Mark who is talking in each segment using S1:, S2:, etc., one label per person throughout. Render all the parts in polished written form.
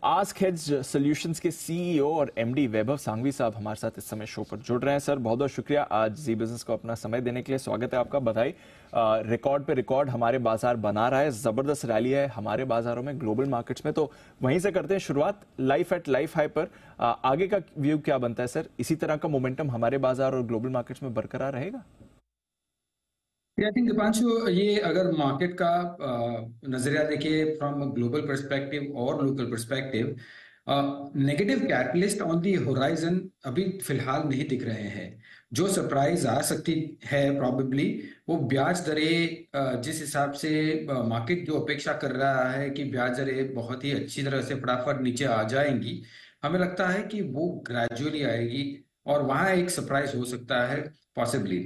S1: Ask hedge solutions के CEO और MD वैभव सांघवी साहब हमारे साथ इस समय शो पर जुड़ रहे हैं। सर बहुत बहुत शुक्रिया आज जी बिजनेस को अपना समय देने के लिए। स्वागत है आपका, बधाई। रिकॉर्ड पे रिकॉर्ड हमारे बाजार बना रहा है, जबरदस्त रैली है हमारे बाजारों में, ग्लोबल मार्केट्स में। तो वहीं से करते हैं शुरुआत, लाइफ एट लाइफ हाई पर आगे का व्यू क्या बनता है सर? इसी तरह का मोमेंटम हमारे बाजार और ग्लोबल मार्केट्स में बरकरार रहेगा?
S2: आई थिंक दीपांशु, ये अगर मार्केट का नजरिया देखिए फ्रॉम ग्लोबल पर्सपेक्टिव और local perspective, negative catalyst on the horizon अभी फिलहाल नहीं दिख रहे हैं। जो सरप्राइज आ सकती है प्रॉबेबली वो ब्याज दरें, जिस हिसाब से मार्केट जो अपेक्षा कर रहा है कि ब्याज दरें बहुत ही अच्छी तरह से फटाफट नीचे आ जाएंगी, हमें लगता है कि वो ग्रेजुअली आएगी और वहां एक सरप्राइज हो सकता है possibly,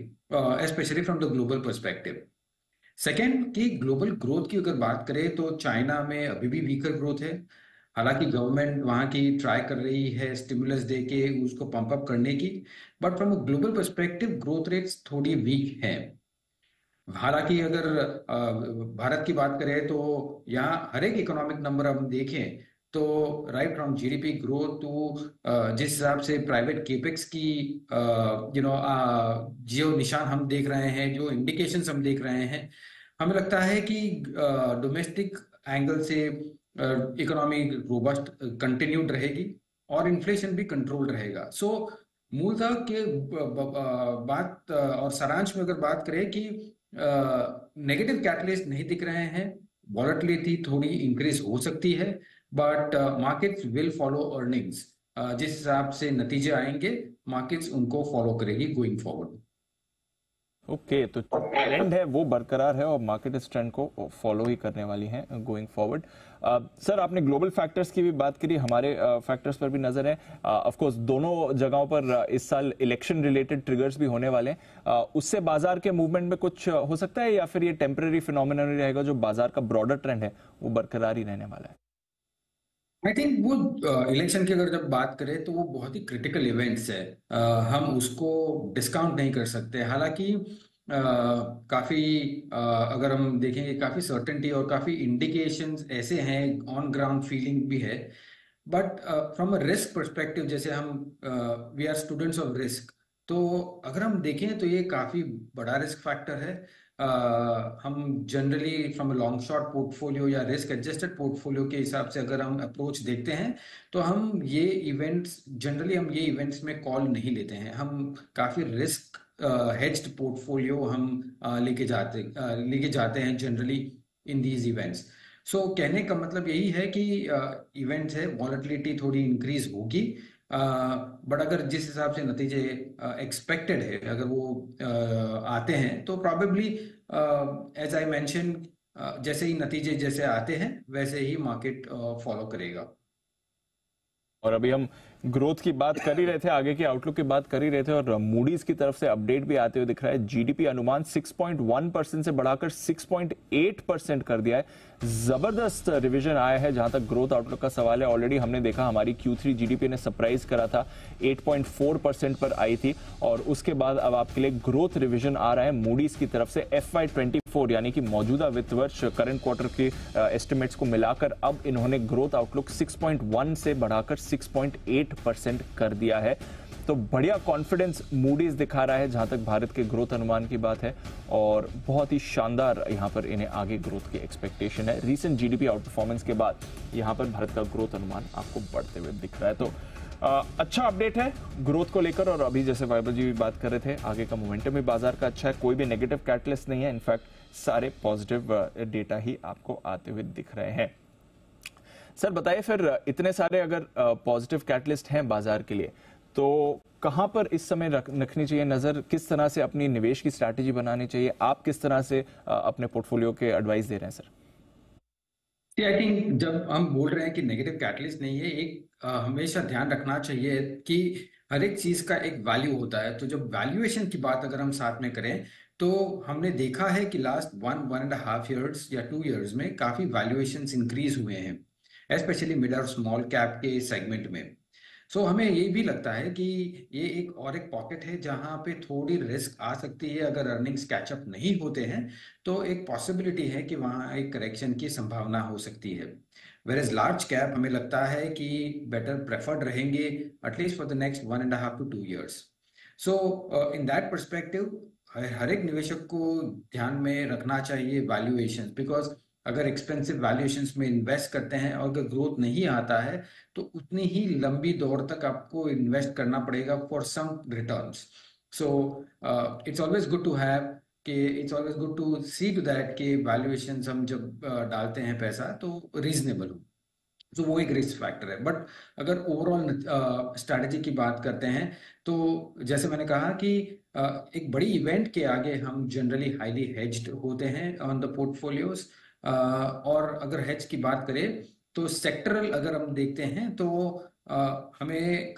S2: especially from the global perspective. Second की ग्लोबल ग्रोथ की अगर बात करें तो चाइना में अभी भी वीकर ग्रोथ है। हालांकि गवर्नमेंट वहां की ट्राई कर रही है स्टिमुलस दे के उसको पंप अप करने की, but from a global perspective growth rates थोड़ी वीक है। हालांकि अगर भारत की बात करें तो यहाँ हर एक इकोनॉमिक नंबर हम देखें तो राइट फ्रॉम जीडीपी ग्रोथ तो जिस हिसाब से प्राइवेट केपेक्स की जो निशान हम देख रहे हैं, जो इंडिकेशंस हम देख रहे हैं, हमें लगता है कि डोमेस्टिक एंगल से इकोनॉमी रोबस्ट कंटिन्यूड रहेगी और इन्फ्लेशन भी कंट्रोल रहेगा। सो मूलतः के बात और सारांश में अगर बात करें कि नेगेटिव कैटलिस्ट नहीं दिख रहे हैं, वॉलेटिलिटी थोड़ी इंक्रीज हो सकती है, but markets will follow earnings. जिस हिसाब से नतीजे आएंगे मार्केट्स उनको फॉलो करेगी गोइंग फॉरवर्ड।
S1: ओके, तो ट्रेंड है वो बरकरार है और मार्केट इस ट्रेंड को फॉलो ही करने वाली है गोइंग फॉरवर्ड। सर आपने ग्लोबल फैक्टर्स की भी बात करी, हमारे फैक्टर्स पर भी नजर है। ऑफ कोर्स दोनों जगहों पर इस साल इलेक्शन रिलेटेड ट्रिगर्स भी होने वाले हैं। उससे बाजार के मूवमेंट में कुछ हो सकता है या फिर ये टेम्पररी फिनोमिनन रहेगा, जो बाजार का ब्रॉडर ट्रेंड है वो बरकरार ही रहने वाला है?
S2: आई थिंक वो इलेक्शन की अगर जब बात करें तो वो बहुत ही क्रिटिकल इवेंट्स है, हम उसको डिस्काउंट नहीं कर सकते। हालांकि काफी अगर हम देखेंगे काफी सर्टेनिटी और काफी इंडिकेशंस ऐसे हैं, ऑन ग्राउंड फीलिंग भी है, but from a risk perspective जैसे हम we are students of risk, तो अगर हम देखें तो ये काफी बड़ा रिस्क फैक्टर है। हम generally from a long short portfolio या रिस्क एडजस्टेड पोर्टफोलियो के हिसाब से अगर हम अप्रोच देखते हैं तो हम ये इवेंट्स में कॉल नहीं लेते हैं। हम काफी रिस्क हेज्ड पोर्टफोलियो हम लेके जाते हैं जनरली इन दीज इवेंट्स। सो कहने का मतलब यही है कि इवेंट्स है, वॉलेटिलिटी थोड़ी इंक्रीज होगी, बट अगर जिस हिसाब से नतीजे एक्सपेक्टेड है अगर वो आते हैं तो प्रॉबेबली एज आई मेंशन, जैसे ही नतीजे जैसे आते हैं वैसे ही मार्केट फॉलो करेगा।
S1: और अभी हम ग्रोथ की बात कर ही रहे थे, आगे की आउटलुक की बात कर ही रहे थे, और मूडीज की तरफ से अपडेट भी आते हुए दिख रहा है। जीडीपी अनुमान 6.1% से बढ़ाकर 6.8% कर दिया है। जबरदस्त रिवीजन आया है जहां तक ग्रोथ आउटलुक का सवाल है। ऑलरेडी हमने देखा हमारी Q3 जीडीपी ने सरप्राइज करा था, 8.4% पर आई थी, और उसके बाद अब आपके लिए ग्रोथ रिवीजन आ रहा है मूडीज की तरफ से। FY24 यानी कि मौजूदा वित्त वर्ष करंट क्वार्टर के एस्टिमेट्स को मिलाकर अब इन्होंने ग्रोथ आउटलुक 6.1 से बढ़ाकर 6.8% कर दिया है। तो बढ़िया कॉन्फिडेंस मूडीज दिखा रहा है जहां तक भारत के ग्रोथ अनुमान की बात है, और बहुत ही शानदार यहां पर इन्हें आगे ग्रोथ की एक्सपेक्टेशन है। रीसेंट जीडीपी आउट परफॉर्मेंस के बाद यहां पर भारत का ग्रोथ अनुमान आपको बढ़ते हुए दिख रहा है। तो अच्छा अपडेट है ग्रोथ को लेकर। और अभी जैसे वैभव जी भी बात कर रहे थे, आगे का मोमेंटम भी बाजार का अच्छा है, कोई भी नेगेटिव कैटलिस्ट नहीं है। इनफैक्ट सारे पॉजिटिव डेटा ही आपको आते हुए दिख रहे हैं। सर बताइए फिर, इतने सारे अगर पॉजिटिव कैटलिस्ट हैं बाजार के लिए, तो कहां पर इस समय रखनी चाहिए नजर? किस तरह से अपनी निवेश की स्ट्रैटेजी बनानी चाहिए? आप किस तरह से अपने पोर्टफोलियो के एडवाइस दे रहे हैं सर?
S2: आई थिंक जब हम बोल रहे हैं कि नेगेटिव कैटलिस्ट नहीं है, एक हमेशा ध्यान रखना चाहिए कि हर एक चीज का एक वैल्यू होता है। तो जब वैल्यूएशन की बात अगर हम साथ में करें तो हमने देखा है कि लास्ट 1.5 ईयर्स या 2 ईयर्स में काफी वैल्यूएशन इंक्रीज हुए हैं, स्पेशली मिड और स्मॉल कैप के सेगमेंट में। सो हमें ये भी लगता है कि ये एक पॉकेट है जहां पे थोड़ी रिस्क आ सकती है। अगर अर्निंग्स कैचअप नहीं होते हैं तो एक पॉसिबिलिटी है कि वहां एक करेक्शन की संभावना हो सकती है। वेयर लार्ज कैप हमें लगता है कि बेटर प्रेफर्ड रहेंगे at least for the next 1.5 to 2 years. So in that perspective हर एक निवेशक को ध्यान में रखना चाहिए वैल्यूएशन, बिकॉज अगर एक्सपेंसिव वैल्यूएशंस में इन्वेस्ट करते हैं और अगर ग्रोथ नहीं आता है तो उतनी ही लंबी दौर तक आपको इन्वेस्ट करना पड़ेगा for some returns. So it's always good to have कि it's always good to see to that कि वैल्यूएशंस हम जब डालते हैं पैसा तो रीजनेबल हो. तो वो एक रिस्क फैक्टर है. बट अगर ओवरऑल स्ट्रैटेजी की बात करते हैं तो जैसे मैंने कहा कि एक बड़ी इवेंट के आगे हम जनरली हाईली हेज्ड होते हैं ऑन द पोर्टफोलियोज. और अगर हेज की बात करें तो सेक्टरल अगर हम देखते हैं तो हमें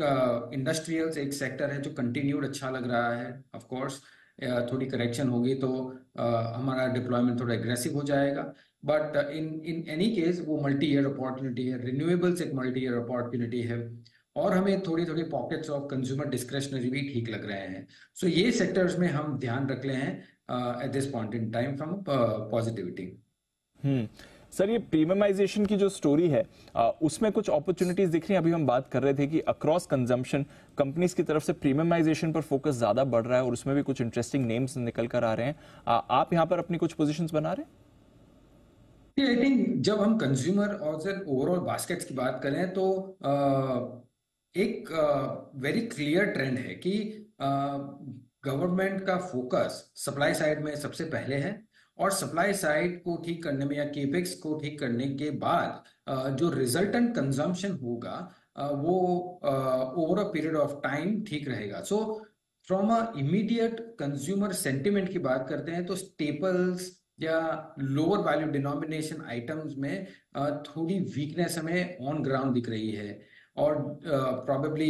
S2: इंडस्ट्रियल्स एक सेक्टर है जो कंटिन्यूड अच्छा लग रहा है. ऑफ कोर्स थोड़ी करेक्शन होगी तो हमारा डिप्लॉयमेंट थोड़ा एग्रेसिव हो जाएगा. बट इन एनी केस वो मल्टी ईयर अपॉर्चुनिटी है. रिन्यूएबल्स एक मल्टी ईयर अपॉर्चुनिटी है और हमें थोड़ी थोड़ी पॉकेट्स ऑफ कंज्यूमर डिस्क्रेशनरी भी ठीक लग रहे हैं. सो ये सेक्टर्स में हम ध्यान रख ले हैं at this point in time from positivity.
S1: Sir, ये प्रीमियमाइजेशन की जो स्टोरी है उसमें कुछ अपॉर्चुनिटीज दिख रही हैं. अभी हम बात कर रहे थे कि अक्रॉस कंजम्पशन कंपनीज की तरफ से प्रीमियमाइजेशन पर फोकस ज्यादा बढ़ रहा है और उसमें भी कुछ इंटरेस्टिंग नेम्स निकल कर आ रहे हैं. आप यहाँ पर अपनी कुछ पोजीशंस बना रहे हैं?
S2: आई थिंक जब हम कंज्यूमर और ओवरऑल बास्केट्स की बात करें तो एक वेरी क्लियर ट्रेंड है कि गवर्नमेंट का फोकस सप्लाई साइड में सबसे पहले है और सप्लाई साइड को ठीक करने में या केपेक्स को ठीक करने के बाद जो रिजल्टेंट कंजम्पशन होगा वो over a period of time ठीक रहेगा. So from a immediate consumer sentiment की बात करते हैं तो स्टेपल्स या लोअर वैल्यू डिनोमिनेशन आइटम्स में थोड़ी वीकनेस हमें ऑन ग्राउंड दिख रही है. और प्रॉबेबली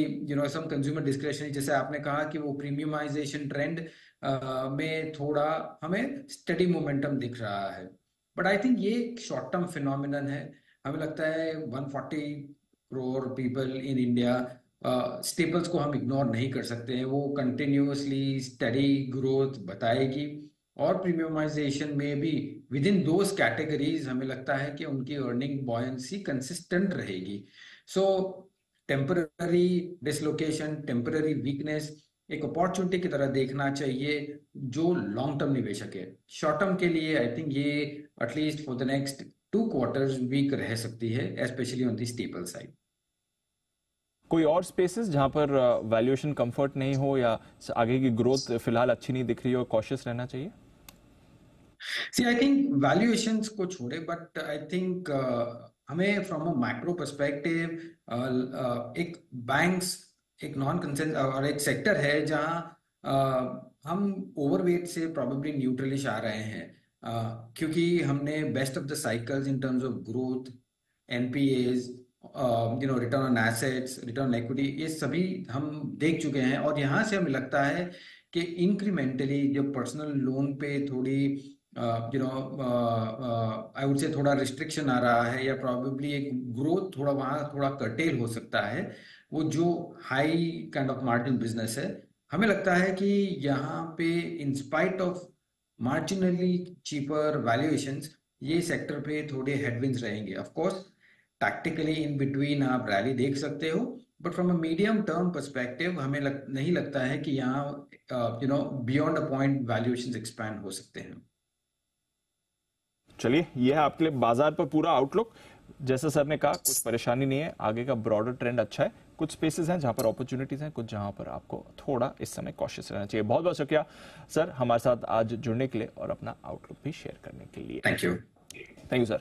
S2: सम कंज्यूमर डिस्क्रिशनरी, जैसे आपने कहा कि वो प्रीमियमाइजेशन ट्रेंड में थोड़ा हमें स्टडी मोमेंटम दिख रहा है. बट आई थिंक ये एक शॉर्ट टर्म फिनोमिनन है. हमें लगता है 140 crore people in India, staples को हम इग्नोर नहीं कर सकते हैं. वो कंटिन्यूसली स्टडी ग्रोथ बताएगी और प्रीमियमाइजेशन में भी विद इन दोज कैटेगरीज हमें लगता है कि उनकी अर्निंग बॉयंसी कंसिस्टेंट रहेगी. सो टेम्पररी डिसलोकेशन, टेम्पररी वीकनेस एक अपॉर्चुनिटी की तरह देखना चाहिए जो लॉन्ग टर्म निवेशक है. शॉर्ट टर्म के लिए आई थिंक ये at least for the next 2 quarters weak रह सकती है, specially on the stable side.
S1: कोई और स्पेसेस जहां पर वैल्यूएशन कंफर्ट नहीं हो या आगे की ग्रोथ फिलहाल अच्छी नहीं दिख रही हो, कॉशियस रहना चाहिए?
S2: सी आई थिंक वैल्यूएशंस को छोड़े, बट आई थिंक हमें फ्रॉम अ मैक्रो पर्सपेक्टिव एक बैंक्स एक नॉन कंसेंस और एक सेक्टर है जहां हम ओवरवेट से प्रोबेबली न्यूट्रलिश आ रहे हैं. क्योंकि हमने best of the cycles in terms of growth, NPAs, return on assets, return on equity, ये सभी हम देख चुके हैं. और यहाँ से हमें लगता है कि इंक्रीमेंटली जब पर्सनल लोन पे थोड़ी आई वुड से थोड़ा रिस्ट्रिक्शन आ रहा है या प्रॉबेबली एक ग्रोथ थोड़ा वहाँ थोड़ा कर्टेल हो सकता है, वो जो high kind of margin business है, हमें लगता है कि यहाँ पे in spite of marginally cheaper valuations ये सेक्टर पे थोड़े हेडविंड्स रहेंगे. Of course tactically in between आप रैली देख सकते हो, but from a medium term perspective हमें नहीं लगता है कि यहाँ beyond a point valuations expand हो सकते हैं.
S1: चलिए, यह है आपके लिए बाजार पर पूरा आउटलुक. जैसा सर ने कहा, कुछ परेशानी नहीं है, आगे का ब्रॉडर ट्रेंड अच्छा है. कुछ स्पेसेस हैं जहां पर अपॉर्चुनिटीज हैं, कुछ जहां पर आपको थोड़ा इस समय कॉशियस रहना चाहिए. बहुत बहुत शुक्रिया सर हमारे साथ आज जुड़ने के लिए और अपना आउटलुक भी शेयर करने के लिए.
S2: Thank you.
S1: Thank you sir.